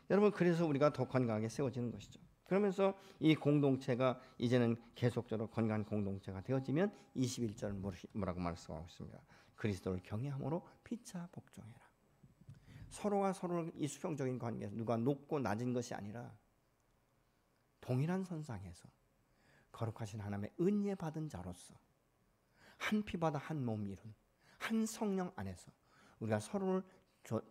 여러분 그래서 우리가 더 건강하게 세워지는 것이죠. 그러면서 이 공동체가 이제는 계속적으로 건강한 공동체가 되어지면 21절 뭐라고 말씀하고 있습니다. 그리스도를 경외함으로 피차 복종해라. 서로가 서로 이 수평적인 관계에서 누가 높고 낮은 것이 아니라 동일한 선상에서 거룩하신 하나님의 은혜 받은 자로서 한 피 받아 한 몸 이룬 한 성령 안에서 우리가 서로를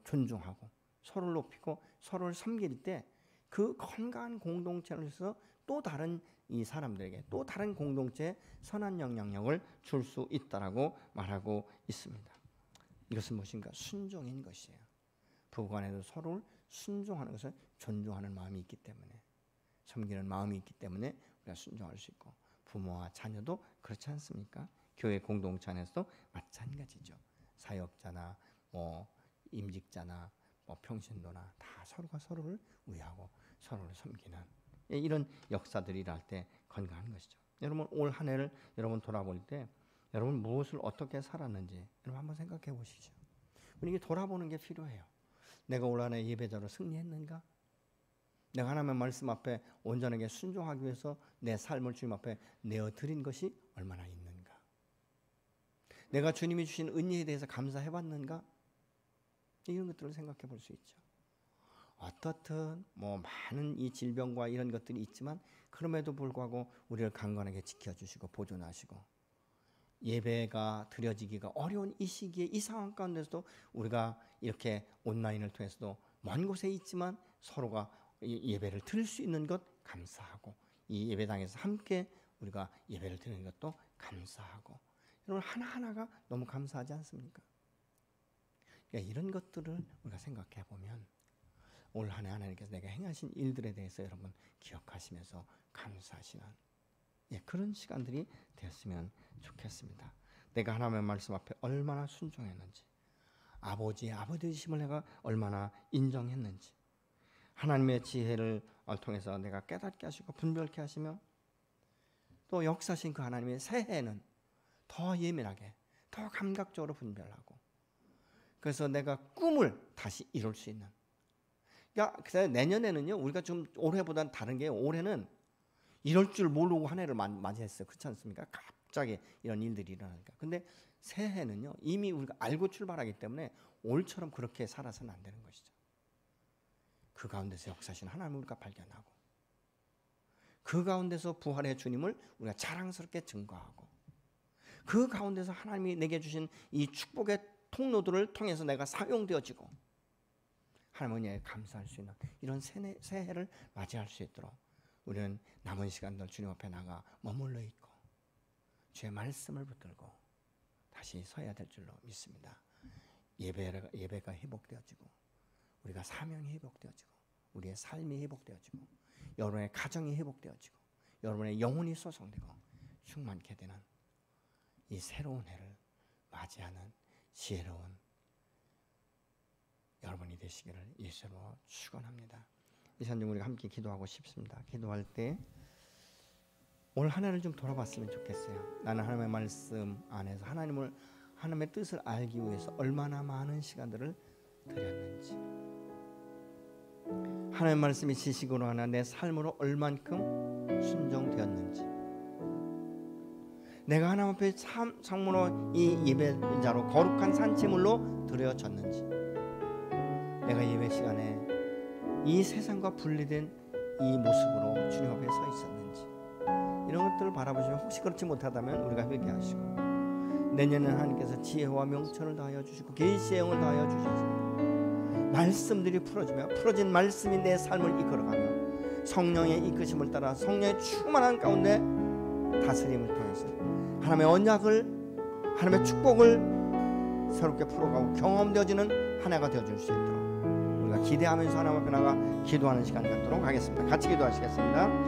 존중하고 서로를 높이고 서로를 섬길 때 그 건강한 공동체에서 또 다른 이 사람들에게 또 다른 공동체에 선한 영향력을 줄 수 있다라고 말하고 있습니다. 이것은 무엇인가? 순종인 것이에요. 부부간에도 서로를 순종하는 것을 존중하는 마음이 있기 때문에 섬기는 마음이 있기 때문에 우리가 순종할 수 있고 부모와 자녀도 그렇지 않습니까? 교회 공동체 안에서도 마찬가지죠. 사역자나 뭐 임직자나 뭐 평신도나 다 서로가 서로를 위하고 서로를 섬기는 이런 역사들이 일어날 때 건강한 것이죠. 여러분 올 한 해를 여러분 돌아볼 때 여러분 무엇을 어떻게 살았는지 여러분 한번 생각해 보시죠. 우리에게 돌아보는 게 필요해요. 내가 올 한 해 예배자로 승리했는가? 내가 하나님의 말씀 앞에 온전하게 순종하기 위해서 내 삶을 주님 앞에 내어드린 것이 얼마나 있는가? 내가 주님이 주신 은혜에 대해서 감사해 봤는가? 이런 것들을 생각해 볼 수 있죠. 어떻든 뭐 많은 이 질병과 이런 것들이 있지만 그럼에도 불구하고 우리를 강건하게 지켜주시고 보존하시고 예배가 드려지기가 어려운 이 시기에 이 상황 가운데서도 우리가 이렇게 온라인을 통해서도 먼 곳에 있지만 서로가 예배를 드릴 수 있는 것 감사하고 이 예배당에서 함께 우리가 예배를 드리는 것도 감사하고 여러분 하나하나가 너무 감사하지 않습니까? 그러니까 이런 것들을 우리가 생각해 보면 올 한 해 하나님께서 내가 행하신 일들에 대해서 여러분 기억하시면서 감사하시는 그런 시간들이 되었으면 좋겠습니다. 내가 하나님의 말씀 앞에 얼마나 순종했는지 아버지의 아버지심을 내가 얼마나 인정했는지 하나님의 지혜를 통해서 내가 깨닫게 하시고 분별케 하시며 또 역사신 그 하나님의 새해는 더 예민하게 더 감각적으로 분별하고 그래서 내가 꿈을 다시 이룰 수 있는 그래서 내년에는요 우리가 좀 올해보다는 다른 게 올해는 이럴 줄 모르고 한 해를 맞이했어요. 그렇지 않습니까? 갑자기 이런 일들이 일어나니까. 근데 새해는요 이미 우리가 알고 출발하기 때문에 올처럼 그렇게 살아서는 안 되는 것이죠. 그 가운데서 역사하신 하나님을 우리가 발견하고 그 가운데서 부활의 주님을 우리가 자랑스럽게 증거하고 그 가운데서 하나님이 내게 주신 이 축복의 통로들을 통해서 내가 사용되어지고 하나님께 감사할 수 있는 이런 새해를 맞이할 수 있도록 우리는 남은 시간들 주님 앞에 나가 머물러 있고 주의 말씀을 붙들고 다시 서야 될 줄로 믿습니다. 예배가 회복되어지고 우리가 사명이 회복되어지고 우리의 삶이 회복되어지고 여러분의 가정이 회복되어지고 여러분의 영혼이 소성되고 충만케 되는 이 새로운 해를 맞이하는 지혜로운 여러분이 되시기를 예수로 축원합니다. 이 시간 중 우리가 함께 기도하고 싶습니다. 기도할 때 올 한 해를 좀 돌아봤으면 좋겠어요. 나는 하나님의 말씀 안에서 하나님의 뜻을 알기 위해서 얼마나 많은 시간들을 드렸는지 하나님의 말씀이 지식으로 하나 내 삶으로 얼만큼 순종되었는지, 내가 하나님 앞에 참으로 이 예배자로 거룩한 산채물로 드려졌는지, 내가 예배 시간에 이 세상과 분리된 이 모습으로 주님 앞에 서 있었는지, 이런 것들을 바라보시면 혹시 그렇지 못하다면 우리가 회개하시고, 내년에는 하나님께서 지혜와 명철을 다하여 주시고 계시의 영을 다하여 주셔서 말씀들이 풀어진 말씀이 내 삶을 이끌어가며 성령의 이끄심을 따라 성령의 충만한 가운데 다스림을 통해서 하나님의 언약을, 하나님의 축복을 새롭게 풀어가고 경험되어지는 한 해가 되어줄 수 있도록 우리가 기대하면서 하나님 앞에 나가 기도하는 시간 갖도록 하겠습니다. 같이 기도하시겠습니다.